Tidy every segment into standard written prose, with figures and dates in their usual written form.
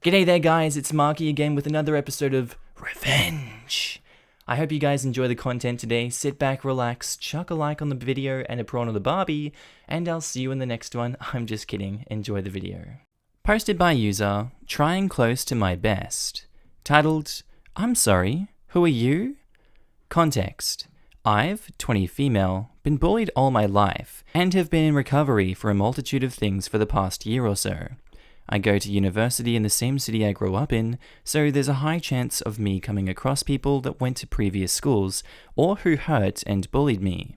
G'day there guys, it's Markee again with another episode of Revenge. I hope you guys enjoy the content today. Sit back, relax, chuck a like on the video and a prawn on the Barbie, and I'll see you in the next one. I'm just kidding, enjoy the video. Posted by user, Trying Close to My Best. Titled, I'm sorry, who are you? Context. I've, 20 female, been bullied all my life, and have been in recovery for a multitude of things for the past year or so. I go to university in the same city I grew up in, so there's a high chance of me coming across people that went to previous schools or who hurt and bullied me.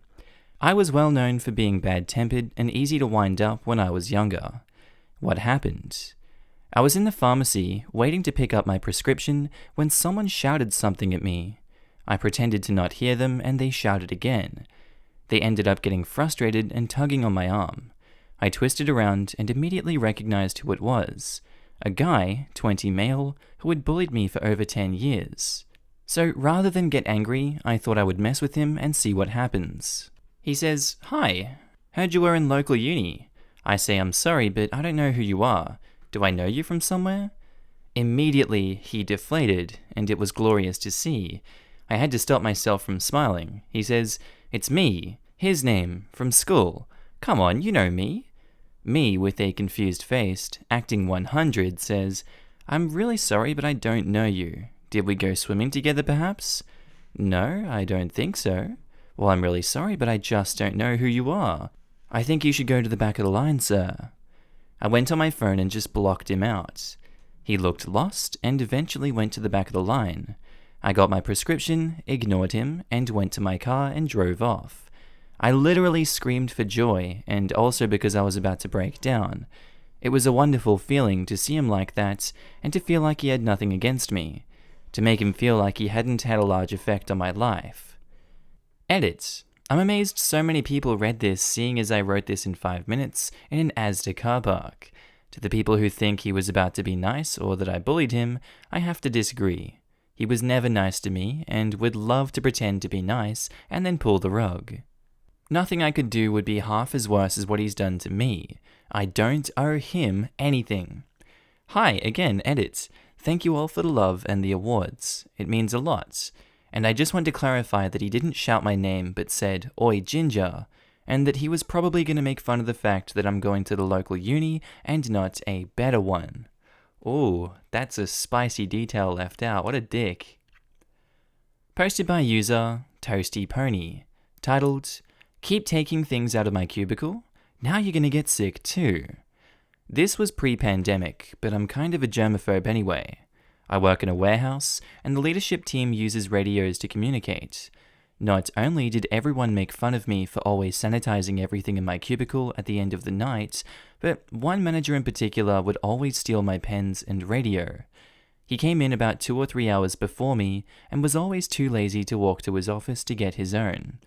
I was well known for being bad-tempered and easy to wind up when I was younger. What happened? I was in the pharmacy waiting to pick up my prescription when someone shouted something at me. I pretended to not hear them and they shouted again. They ended up getting frustrated and tugging on my arm. I twisted around and immediately recognized who it was. A guy, 20 male, who had bullied me for over 10 years. So rather than get angry, I thought I would mess with him and see what happens. He says, "Hi, heard you were in local uni." I say I'm sorry, but I don't know who you are. Do I know you from somewhere? Immediately, he deflated, and it was glorious to see. I had to stop myself from smiling. He says, "It's me, his name, from school. Come on, you know me." Me, with a confused face, acting 100, says, "I'm really sorry, but I don't know you. Did we go swimming together, perhaps?" "No, I don't think so." "Well, I'm really sorry, but I just don't know who you are. I think you should go to the back of the line, sir." I went on my phone and just blocked him out. He looked lost and eventually went to the back of the line. I got my prescription, ignored him, and went to my car and drove off. I literally screamed for joy, and also because I was about to break down. It was a wonderful feeling to see him like that, and to feel like he had nothing against me. To make him feel like he hadn't had a large effect on my life. Edit. I'm amazed so many people read this, seeing as I wrote this in 5 minutes in an Asda car park. To the people who think he was about to be nice or that I bullied him, I have to disagree. He was never nice to me, and would love to pretend to be nice and then pull the rug. Nothing I could do would be half as worse as what he's done to me. I don't owe him anything. Hi, again, edit. Thank you all for the love and the awards. It means a lot. And I just want to clarify that he didn't shout my name but said, "Oi, Ginger," and that he was probably going to make fun of the fact that I'm going to the local uni and not a better one. Ooh, that's a spicy detail left out. What a dick. Posted by user, Toasty Pony. Titled, Keep taking things out of my cubicle? Now you're gonna get sick too. This was pre-pandemic, but I'm kind of a germaphobe anyway. I work in a warehouse, and the leadership team uses radios to communicate. Not only did everyone make fun of me for always sanitizing everything in my cubicle at the end of the night, but one manager in particular would always steal my pens and radio. He came in about 2 or 3 hours before me, and was always too lazy to walk to his office to get his own.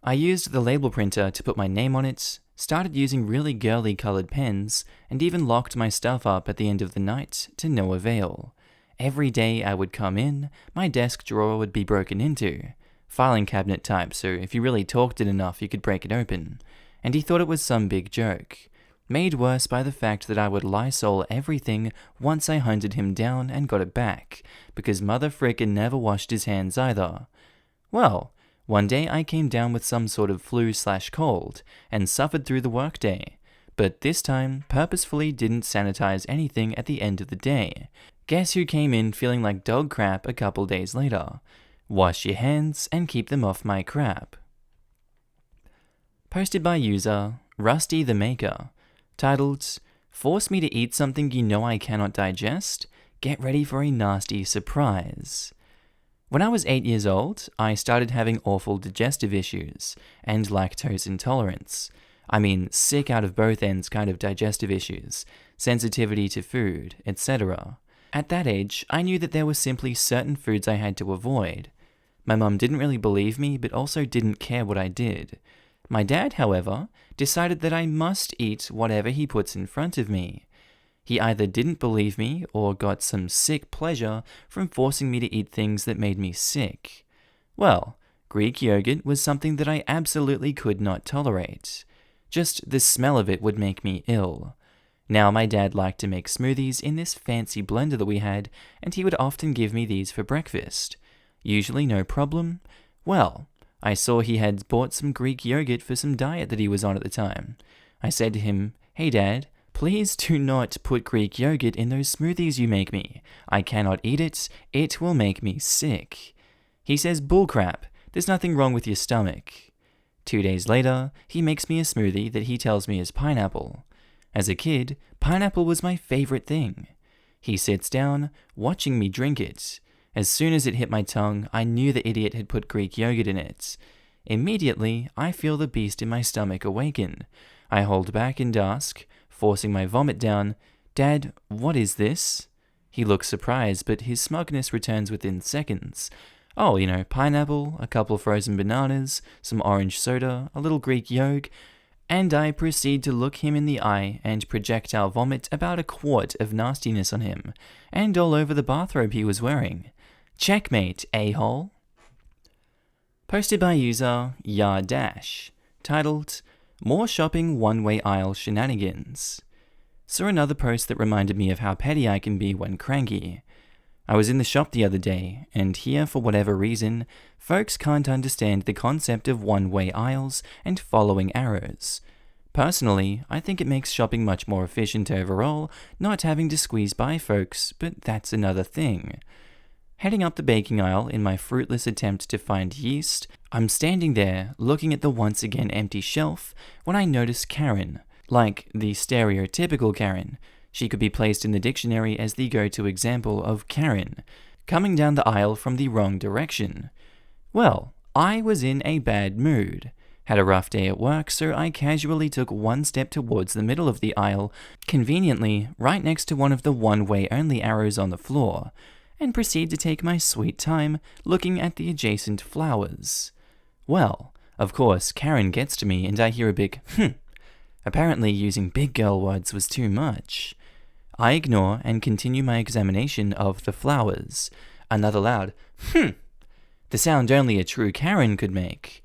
I used the label printer to put my name on it, started using really girly colored pens, and even locked my stuff up at the end of the night to no avail. Every day I would come in, my desk drawer would be broken into. Filing cabinet type, so if you really talked it enough you could break it open. And he thought it was some big joke. Made worse by the fact that I would Lysol everything once I hunted him down and got it back, because mother frickin' never washed his hands either. Well, one day I came down with some sort of flu/cold, and suffered through the workday, but this time purposefully didn't sanitize anything at the end of the day. Guess who came in feeling like dog crap a couple days later? Wash your hands and keep them off my crap. Posted by user, Rusty the Maker. Titled, Force me to eat something you know I cannot digest? Get ready for a nasty surprise. When I was 8 years old, I started having awful digestive issues and lactose intolerance. I mean, sick out of both ends kind of digestive issues, sensitivity to food, etc. At that age, I knew that there were simply certain foods I had to avoid. My mum didn't really believe me, but also didn't care what I did. My dad, however, decided that I must eat whatever he puts in front of me. He either didn't believe me or got some sick pleasure from forcing me to eat things that made me sick. Well, Greek yogurt was something that I absolutely could not tolerate. Just the smell of it would make me ill. Now my dad liked to make smoothies in this fancy blender that we had, and he would often give me these for breakfast. Usually no problem. Well, I saw he had bought some Greek yogurt for some diet that he was on at the time. I said to him, "Hey Dad, please do not put Greek yogurt in those smoothies you make me. I cannot eat it. It will make me sick." He says, "Bullcrap. There's nothing wrong with your stomach." 2 days later, he makes me a smoothie that he tells me is pineapple. As a kid, pineapple was my favorite thing. He sits down, watching me drink it. As soon as it hit my tongue, I knew the idiot had put Greek yogurt in it. Immediately, I feel the beast in my stomach awaken. I hold back and ask, forcing my vomit down, "Dad, what is this?" He looks surprised, but his smugness returns within seconds. "Oh, pineapple, a couple frozen bananas, some orange soda, a little Greek yogurt," and I proceed to look him in the eye and projectile vomit about a quart of nastiness on him, and all over the bathrobe he was wearing. Checkmate, a-hole. Posted by user Yardash, titled, "More Shopping One-Way Aisle Shenanigans." Saw another post that reminded me of how petty I can be when cranky. I was in the shop the other day, and here, for whatever reason, folks can't understand the concept of one-way aisles and following arrows. Personally, I think it makes shopping much more efficient overall, not having to squeeze by folks, but that's another thing. Heading up the baking aisle in my fruitless attempt to find yeast, I'm standing there, looking at the once again empty shelf, when I notice Karen, like the stereotypical Karen. She could be placed in the dictionary as the go-to example of Karen, coming down the aisle from the wrong direction. Well, I was in a bad mood. Had a rough day at work, so I casually took one step towards the middle of the aisle, conveniently right next to one of the one-way only arrows on the floor, and proceed to take my sweet time looking at the adjacent flowers. Well, of course, Karen gets to me and I hear a big, Apparently using big girl words was too much. I ignore and continue my examination of the flowers. Another loud, the sound only a true Karen could make.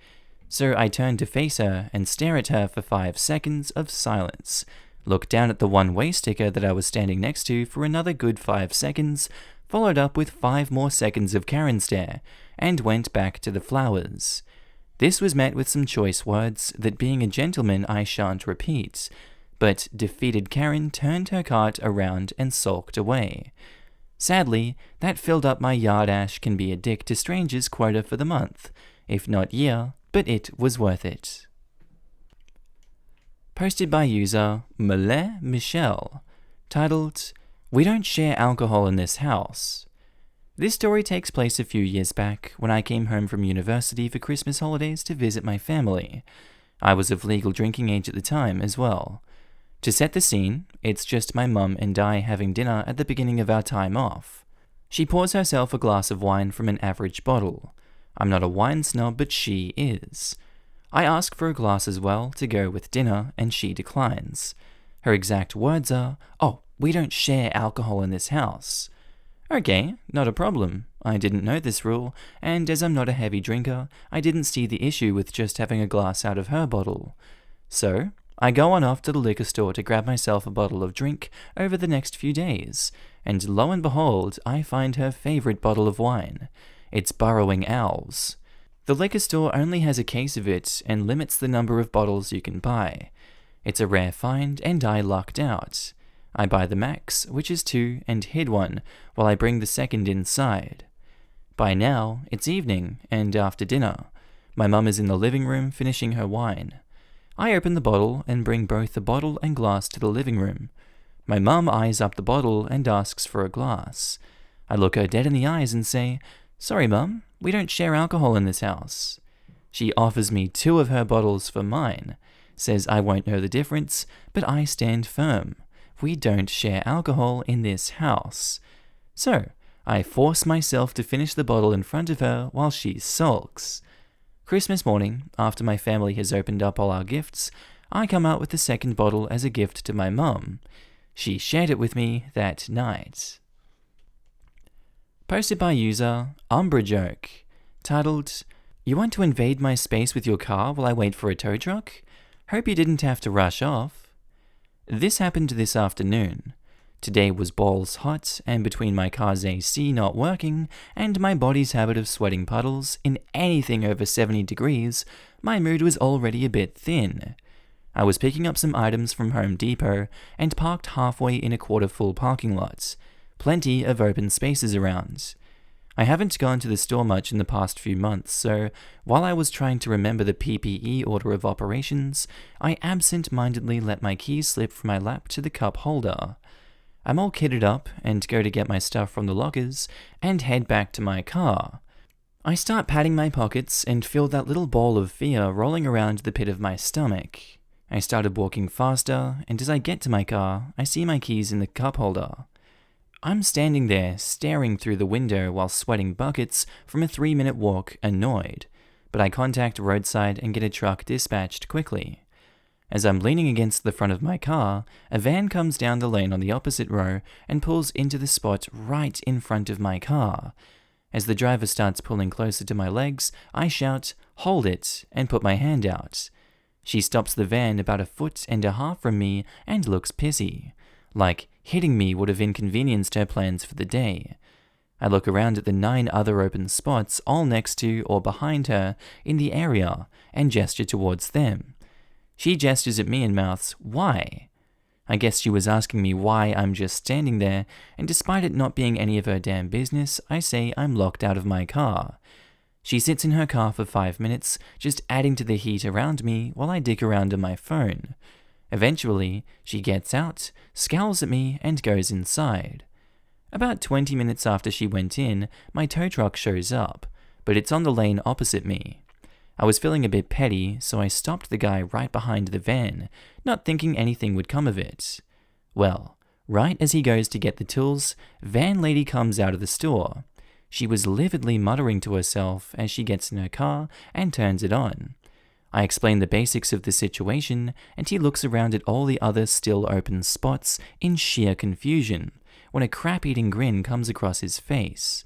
So I turn to face her and stare at her for 5 seconds of silence, look down at the one-way sticker that I was standing next to for another good 5 seconds, followed up with 5 more seconds of Karen stare, and went back to the flowers. This was met with some choice words that, being a gentleman, I shan't repeat, but defeated Karen turned her cart around and sulked away. Sadly, that filled up my Yardash can be a dick to strangers quota for the month, if not year, but it was worth it. Posted by user Malé Michel, titled, "We Don't Share Alcohol in This House." This story takes place a few years back when I came home from university for Christmas holidays to visit my family. I was of legal drinking age at the time as well. To set the scene, it's just my mum and I having dinner at the beginning of our time off. She pours herself a glass of wine from an average bottle. I'm not a wine snob, but she is. I ask for a glass as well to go with dinner, and she declines. Her exact words are, "Oh, we don't share alcohol in this house." Okay, not a problem. I didn't know this rule, and as I'm not a heavy drinker, I didn't see the issue with just having a glass out of her bottle. So, I go on off to the liquor store to grab myself a bottle of drink over the next few days, and lo and behold, I find her favorite bottle of wine. It's Burrowing Owls. The liquor store only has a case of it and limits the number of bottles you can buy. It's a rare find, and I lucked out. I buy the max, which is 2, and hid one, while I bring the second inside. By now, it's evening, and after dinner. My mum is in the living room finishing her wine. I open the bottle and bring both the bottle and glass to the living room. My mum eyes up the bottle and asks for a glass. I look her dead in the eyes and say, "Sorry, Mum, we don't share alcohol in this house." She offers me 2 of her bottles for mine, says I won't know the difference, but I stand firm. We don't share alcohol in this house. So, I force myself to finish the bottle in front of her while she sulks. Christmas morning, after my family has opened up all our gifts, I come out with the second bottle as a gift to my mum. She shared it with me that night. Posted by user UmbraJoke, titled, "You want to invade my space with your car while I wait for a tow truck? Hope you didn't have to rush off." This happened this afternoon. Today was balls hot, and between my car's AC not working and my body's habit of sweating puddles in anything over 70 degrees, my mood was already a bit thin. I was picking up some items from Home Depot and parked halfway in a quarter-full parking lot. Plenty of open spaces around. I haven't gone to the store much in the past few months, so while I was trying to remember the PPE order of operations, I absent-mindedly let my keys slip from my lap to the cup holder. I'm all kitted up and go to get my stuff from the lockers and head back to my car. I start patting my pockets and feel that little ball of fear rolling around the pit of my stomach. I started walking faster, and as I get to my car, I see my keys in the cup holder. I'm standing there, staring through the window while sweating buckets from a 3-minute walk, annoyed, but I contact roadside and get a truck dispatched quickly. As I'm leaning against the front of my car, a van comes down the lane on the opposite row and pulls into the spot right in front of my car. As the driver starts pulling closer to my legs, I shout, "Hold it," and put my hand out. She stops the van about 1.5 feet from me and looks pissy, like hitting me would have inconvenienced her plans for the day. I look around at the 9 other open spots all next to or behind her in the area and gesture towards them. She gestures at me and mouths, "Why?" I guess she was asking me why I'm just standing there, and despite it not being any of her damn business, I say I'm locked out of my car. She sits in her car for 5 minutes, just adding to the heat around me while I dig around on my phone. Eventually, she gets out, scowls at me, and goes inside. About 20 minutes after she went in, my tow truck shows up, but it's on the lane opposite me. I was feeling a bit petty, so I stopped the guy right behind the van, not thinking anything would come of it. Well, right as he goes to get the tools, van lady comes out of the store. She was lividly muttering to herself as she gets in her car and turns it on. I explain the basics of the situation, and he looks around at all the other still open spots in sheer confusion, when a crap-eating grin comes across his face.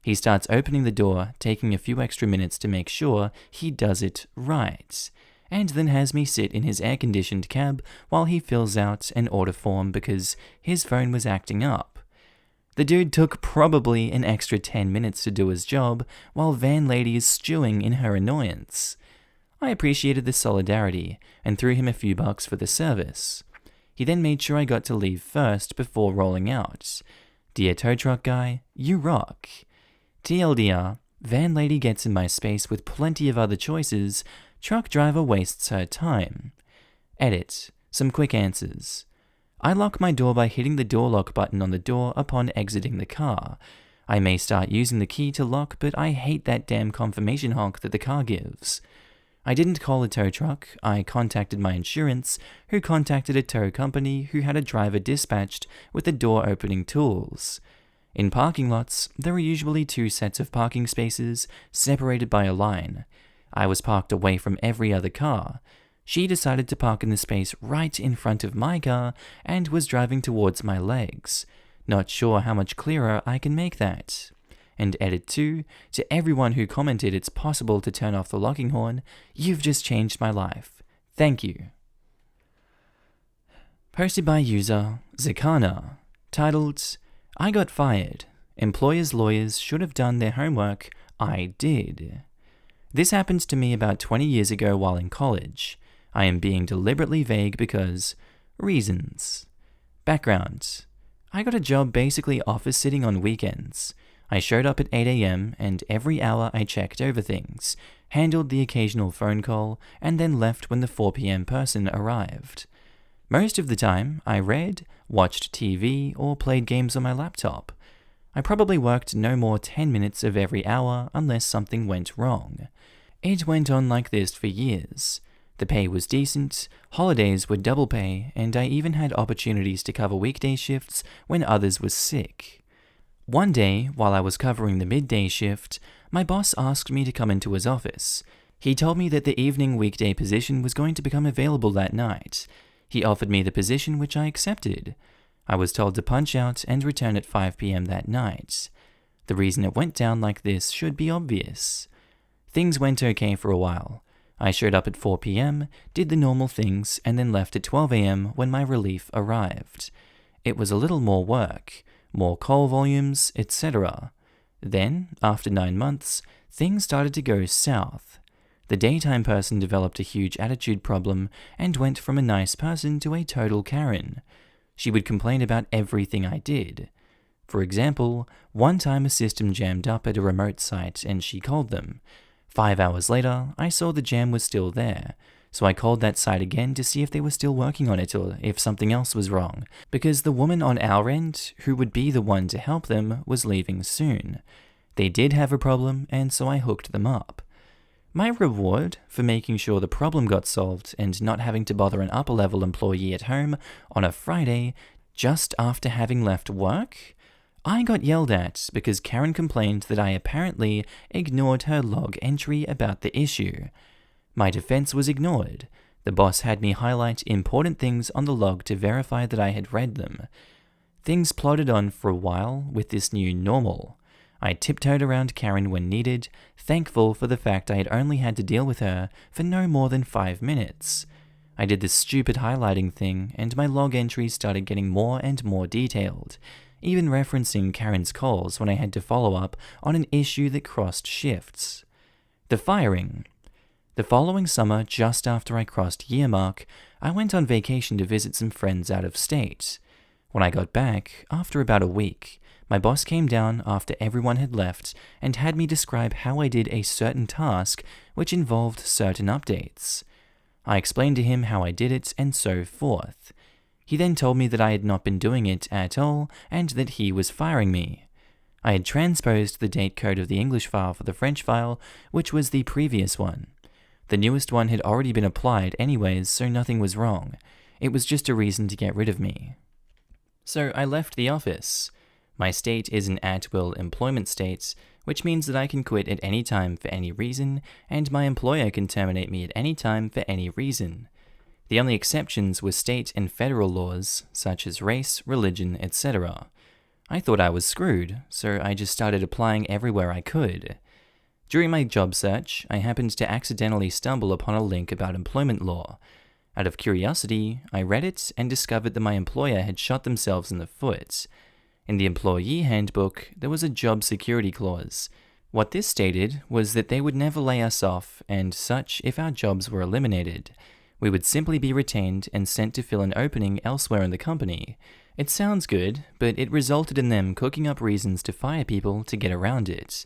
He starts opening the door, taking a few extra minutes to make sure he does it right, and then has me sit in his air-conditioned cab while he fills out an order form because his phone was acting up. The dude took probably an extra 10 minutes to do his job, while van lady is stewing in her annoyance. I appreciated the solidarity and threw him a few bucks for the service. He then made sure I got to leave first before rolling out. Dear tow truck guy, you rock. TLDR, van lady gets in my space with plenty of other choices, truck driver wastes her time. Edit, some quick answers. I lock my door by hitting the door lock button on the door upon exiting the car. I may start using the key to lock, but I hate that damn confirmation honk that the car gives. I didn't call a tow truck, I contacted my insurance, who contacted a tow company who had a driver dispatched with the door opening tools. In parking lots, there are usually 2 sets of parking spaces, separated by a line. I was parked away from every other car. She decided to park in the space right in front of my car and was driving towards my legs. Not sure how much clearer I can make that. And edit 2, to everyone who commented it's possible to turn off the locking horn, you've just changed my life. Thank you. Posted by user Zakana, titled, I got fired. Employers' lawyers should have done their homework. I did. This happened to me about 20 years ago while in college. I am being deliberately vague because reasons. Background. I got a job basically office sitting on weekends. I showed up at 8 a.m. and every hour I checked over things, handled the occasional phone call, and then left when the 4 p.m. person arrived. Most of the time, I read, watched TV, or played games on my laptop. I probably worked no more 10 minutes of every hour unless something went wrong. It went on like this for years. The pay was decent, holidays were double pay, and I even had opportunities to cover weekday shifts when others were sick. One day, while I was covering the midday shift, my boss asked me to come into his office. He told me that the evening weekday position was going to become available that night. He offered me the position, which I accepted. I was told to punch out and return at 5 p.m. that night. The reason it went down like this should be obvious. Things went okay for a while. I showed up at 4 p.m., did the normal things, and then left at 12 a.m. when my relief arrived. It was a little more work, more call volumes, etc. Then, after 9 months, things started to go south. The daytime person developed a huge attitude problem and went from a nice person to a total Karen. She would complain about everything I did. For example, one time a system jammed up at a remote site and she called them. 5 hours later, I saw the jam was still there, so I called that site again to see if they were still working on it or if something else was wrong, because the woman on our end, who would be the one to help them, was leaving soon. They did have a problem, and so I hooked them up. My reward for making sure the problem got solved and not having to bother an upper-level employee at home on a Friday just after having left work? I got yelled at because Karen complained that I apparently ignored her log entry about the issue. My defense was ignored. The boss had me highlight important things on the log to verify that I had read them. Things plodded on for a while with this new normal. I tiptoed around Karen when needed, thankful for the fact I had only had to deal with her for no more than 5 minutes. I did the stupid highlighting thing, and my log entries started getting more and more detailed, even referencing Karen's calls when I had to follow up on an issue that crossed shifts. The firing. The following summer, just after I crossed year mark, I went on vacation to visit some friends out of state. When I got back, after about a week, my boss came down after everyone had left and had me describe how I did a certain task which involved certain updates. I explained to him how I did it and so forth. He then told me that I had not been doing it at all and that he was firing me. I had transposed the date code of the English file for the French file, which was the previous one. The newest one had already been applied anyways, so nothing was wrong. It was just a reason to get rid of me. So I left the office. My state is an at-will employment state, which means that I can quit at any time for any reason, and my employer can terminate me at any time for any reason. The only exceptions were state and federal laws, such as race, religion, etc. I thought I was screwed, so I just started applying everywhere I could. During my job search, I happened to accidentally stumble upon a link about employment law. Out of curiosity, I read it and discovered that my employer had shot themselves in the foot. In the employee handbook, there was a job security clause. What this stated was that they would never lay us off and such if our jobs were eliminated. We would simply be retained and sent to fill an opening elsewhere in the company. It sounds good, but it resulted in them cooking up reasons to fire people to get around it.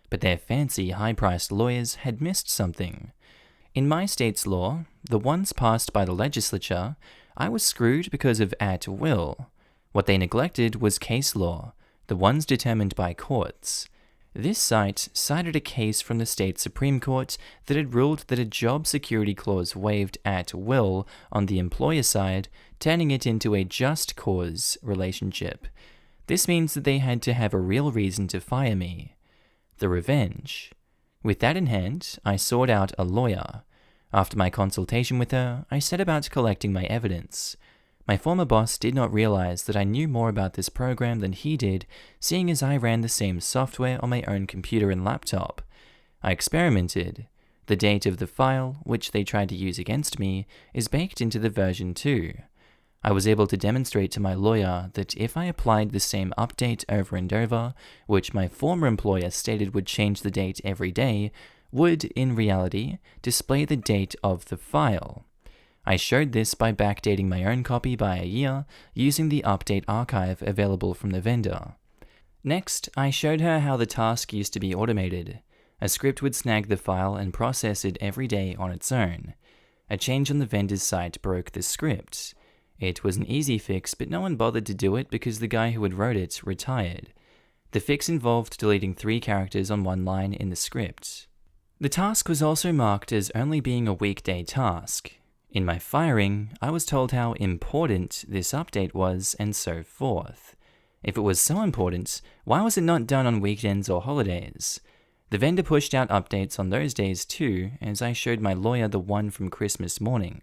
But their fancy, high-priced lawyers had missed something. In my state's law, the ones passed by the legislature, I was screwed because of at will. What they neglected was case law, the ones determined by courts. This site cited a case from the state Supreme Court that had ruled that a job security clause waived at will on the employer side, turning it into a just cause relationship. This means that they had to have a real reason to fire me. The revenge. With that in hand, I sought out a lawyer. After my consultation with her, I set about collecting my evidence. My former boss did not realize that I knew more about this program than he did, seeing as I ran the same software on my own computer and laptop. I experimented. The date of the file, which they tried to use against me, is baked into the version 2. I was able to demonstrate to my lawyer that if I applied the same update over and over, which my former employer stated would change the date every day, would, in reality, display the date of the file. I showed this by backdating my own copy by a year, using the update archive available from the vendor. Next, I showed her how the task used to be automated. A script would snag the file and process it every day on its own. A change on the vendor's site broke the script. It was an easy fix, but no one bothered to do it because the guy who had wrote it retired. The fix involved deleting 3 characters on one line in the script. The task was also marked as only being a weekday task. In my firing, I was told how important this update was and so forth. If it was so important, why was it not done on weekends or holidays? The vendor pushed out updates on those days too, as I showed my lawyer the one from Christmas morning.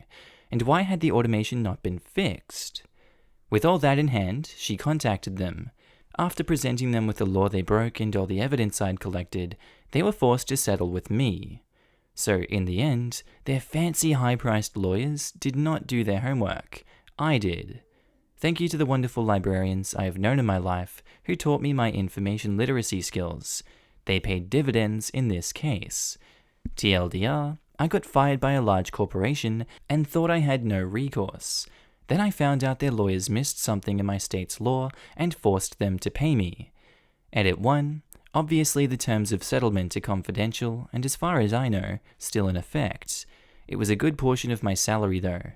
And why had the automation not been fixed? With all that in hand, she contacted them. After presenting them with the law they broke and all the evidence I'd collected, they were forced to settle with me. So in the end, their fancy high-priced lawyers did not do their homework. I did. Thank you to the wonderful librarians I have known in my life who taught me my information literacy skills. They paid dividends in this case. TLDR, I got fired by a large corporation and thought I had no recourse. Then I found out their lawyers missed something in my state's law and forced them to pay me. Edit 1. Obviously the terms of settlement are confidential and as far as I know, still in effect. It was a good portion of my salary though.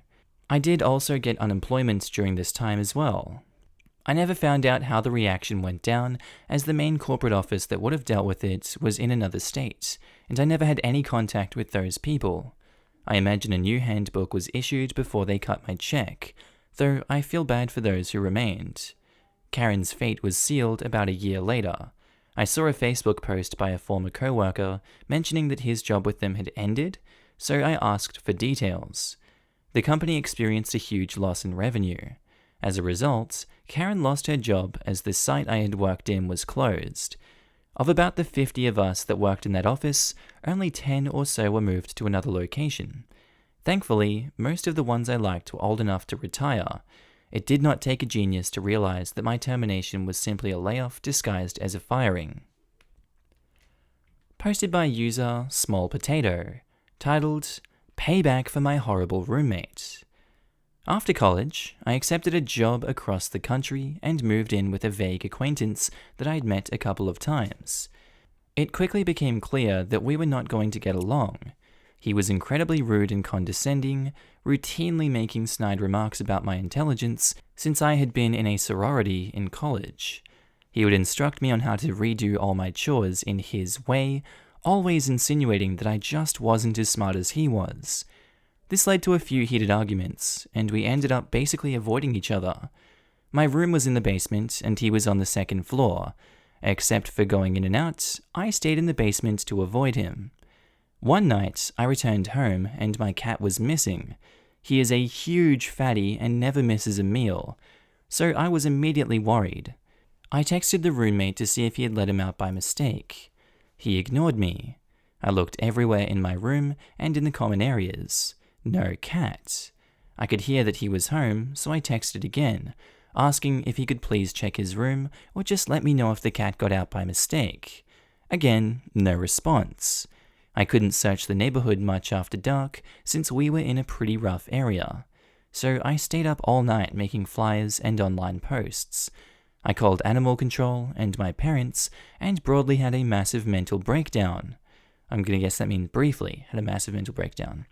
I did also get unemployment during this time as well. I never found out how the reaction went down, as the main corporate office that would have dealt with it was in another state, and I never had any contact with those people. I imagine a new handbook was issued before they cut my check, though I feel bad for those who remained. Karen's fate was sealed about a year later. I saw a Facebook post by a former coworker mentioning that his job with them had ended, so I asked for details. The company experienced a huge loss in revenue. As a result, Karen lost her job as the site I had worked in was closed. Of about the 50 of us that worked in that office, only 10 or so were moved to another location. Thankfully, most of the ones I liked were old enough to retire. It did not take a genius to realize that my termination was simply a layoff disguised as a firing. Posted by user Small Potato, titled, Payback for my horrible roommate. After college, I accepted a job across the country and moved in with a vague acquaintance that I'd met a couple of times. It quickly became clear that we were not going to get along. He was incredibly rude and condescending, routinely making snide remarks about my intelligence since I had been in a sorority in college. He would instruct me on how to redo all my chores in his way, always insinuating that I just wasn't as smart as he was. This led to a few heated arguments, and we ended up basically avoiding each other. My room was in the basement, and he was on the second floor. Except for going in and out, I stayed in the basement to avoid him. One night, I returned home, and my cat was missing. He is a huge fatty and never misses a meal, so I was immediately worried. I texted the roommate to see if he had let him out by mistake. He ignored me. I looked everywhere in my room and in the common areas. No cat. I could hear that he was home, so I texted again, asking if he could please check his room or just let me know if the cat got out by mistake. Again, no response. I couldn't search the neighborhood much after dark since we were in a pretty rough area, so I stayed up all night making flyers and online posts. I called animal control and my parents and broadly had a massive mental breakdown. I'm gonna guess that means briefly had a massive mental breakdown.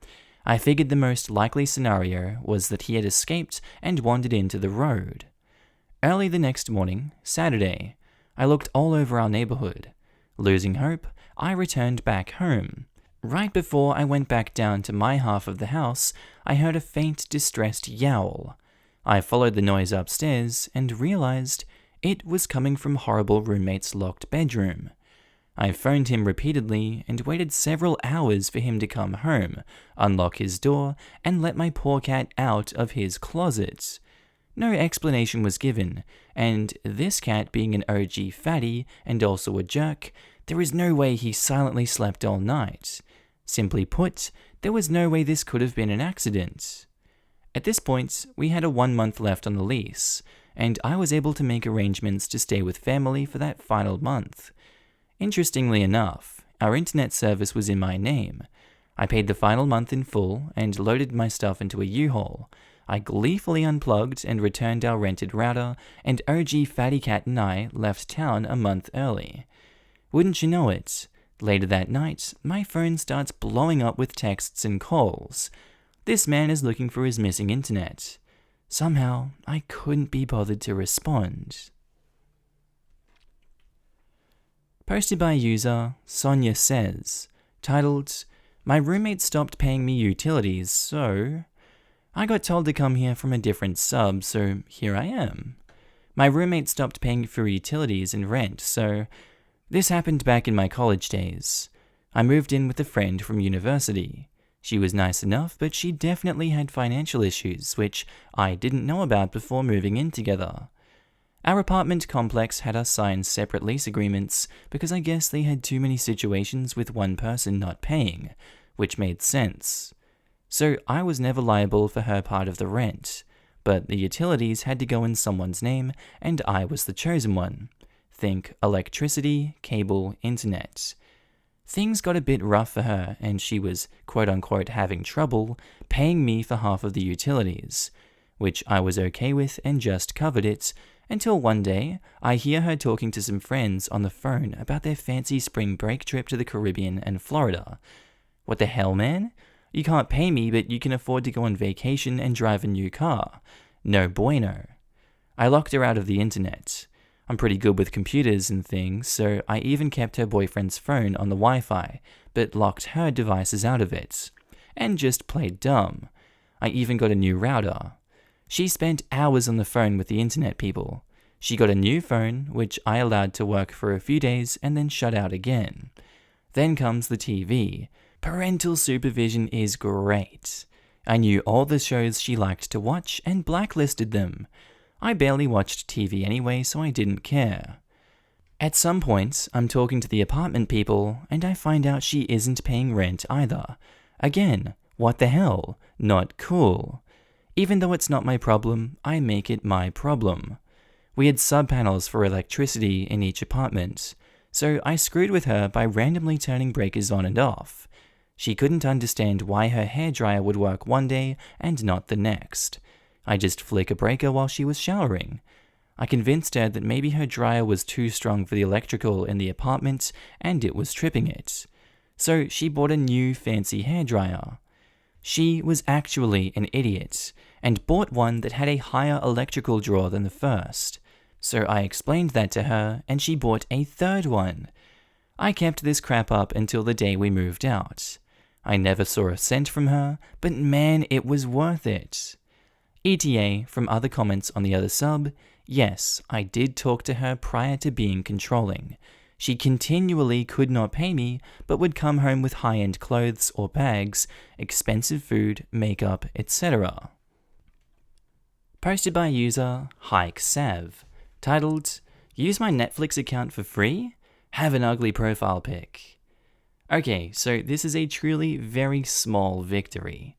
I figured the most likely scenario was that he had escaped and wandered into the road. Early the next morning, Saturday, I looked all over our neighborhood. Losing hope, I returned back home. Right before I went back down to my half of the house, I heard a faint, distressed yowl. I followed the noise upstairs and realized it was coming from horrible roommate's locked bedroom. I phoned him repeatedly and waited several hours for him to come home, unlock his door, and let my poor cat out of his closet. No explanation was given, and this cat being an OG fatty and also a jerk, there is no way he silently slept all night. Simply put, there was no way this could have been an accident. At this point, we had a 1 month left on the lease, and I was able to make arrangements to stay with family for that final month. Interestingly enough, our internet service was in my name. I paid the final month in full and loaded my stuff into a U-Haul. I gleefully unplugged and returned our rented router, and OG Fatty Cat and I left town a month early. Wouldn't you know it, later that night, my phone starts blowing up with texts and calls. This man is looking for his missing internet. Somehow, I couldn't be bothered to respond. Posted by user Sonia Says, titled, My roommate stopped paying me utilities, so I got told to come here from a different sub, so here I am. My roommate stopped paying for utilities and rent, so this happened back in my college days. I moved in with a friend from university. She was nice enough, but she definitely had financial issues, which I didn't know about before moving in together. Our apartment complex had us sign separate lease agreements because I guess they had too many situations with one person not paying, which made sense. So I was never liable for her part of the rent, but the utilities had to go in someone's name, and I was the chosen one. Think electricity, cable, internet. Things got a bit rough for her, and she was quote-unquote having trouble paying me for half of the utilities, which I was okay with and just covered it, until one day I hear her talking to some friends on the phone about their fancy spring break trip to the Caribbean and Florida. What the hell, man? You can't pay me, but you can afford to go on vacation and drive a new car. No bueno. I locked her out of the internet. I'm pretty good with computers and things, so I even kept her boyfriend's phone on the Wi-Fi, but locked her devices out of it. And just played dumb. I even got a new router. She spent hours on the phone with the internet people. She got a new phone, which I allowed to work for a few days and then shut out again. Then comes the TV. Parental supervision is great. I knew all the shows she liked to watch and blacklisted them. I barely watched TV anyway, so I didn't care. At some point, I'm talking to the apartment people, and I find out she isn't paying rent either. Again, what the hell? Not cool. Even though it's not my problem, I make it my problem. We had sub-panels for electricity in each apartment, so I screwed with her by randomly turning breakers on and off. She couldn't understand why her hairdryer would work one day and not the next. I just flick a breaker while she was showering. I convinced her that maybe her dryer was too strong for the electrical in the apartment and it was tripping it. So she bought a new fancy hairdryer. She was actually an idiot and bought one that had a higher electrical draw than the first. So I explained that to her and she bought a third one. I kept this crap up until the day we moved out. I never saw a cent from her, but man, it was worth it. ETA from other comments on the other sub, yes, I did talk to her prior to being controlling. She continually could not pay me, but would come home with high-end clothes or bags, expensive food, makeup, etc. Posted by user HikeSav, titled, "Use my Netflix account for free? Have an ugly profile pic." Okay, so this is a truly very small victory.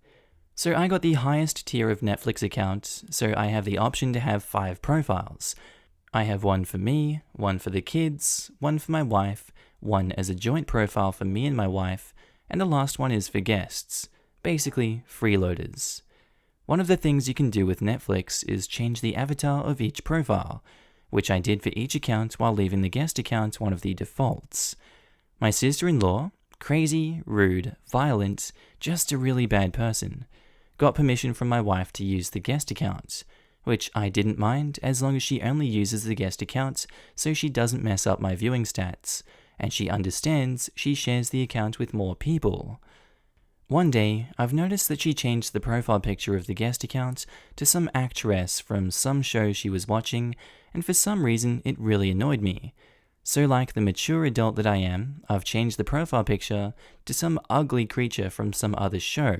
So I got the highest tier of Netflix account, so I have the option to have 5 profiles. I have one for me, one for the kids, one for my wife, one as a joint profile for me and my wife, and the last one is for guests, basically freeloaders. One of the things you can do with Netflix is change the avatar of each profile, which I did for each account while leaving the guest account one of the defaults. My sister-in-law, crazy, rude, violent, just a really bad person, got permission from my wife to use the guest account, which I didn't mind as long as she only uses the guest account so she doesn't mess up my viewing stats, and she understands she shares the account with more people. One day, I've noticed that she changed the profile picture of the guest account to some actress from some show she was watching, and for some reason it really annoyed me. So like the mature adult that I am, I've changed the profile picture to some ugly creature from some other show.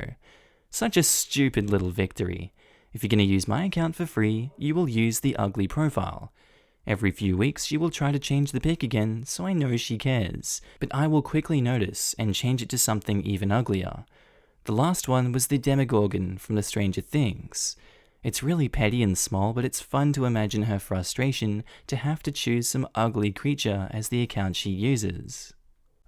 Such a stupid little victory. If you're going to use my account for free, you will use the ugly profile. Every few weeks she will try to change the pic again, so I know she cares. But I will quickly notice and change it to something even uglier. The last one was the Demogorgon from the Stranger Things. It's really petty and small, but it's fun to imagine her frustration to have to choose some ugly creature as the account she uses.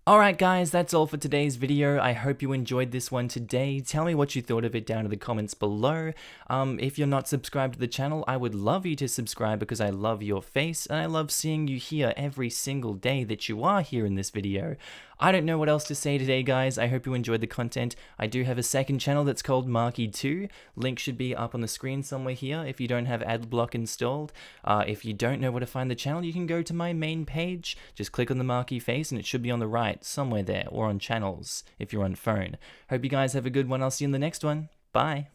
Alright guys, that's all for today's video. I hope you enjoyed this one today. Tell me what you thought of it down in the comments below. If you're not subscribed to the channel, I would love you to subscribe because I love your face and I love seeing you here every single day that you are here in this video. I don't know what else to say today, guys. I hope you enjoyed the content. I do have a second channel that's called Markee 2. Link should be up on the screen somewhere here if you don't have adblock installed. If you don't know where to find the channel, you can go to my main page. Just click on the Markee face and it should be on the right somewhere there, or on channels if you're on phone. Hope you guys have a good one. I'll see you in the next one. Bye.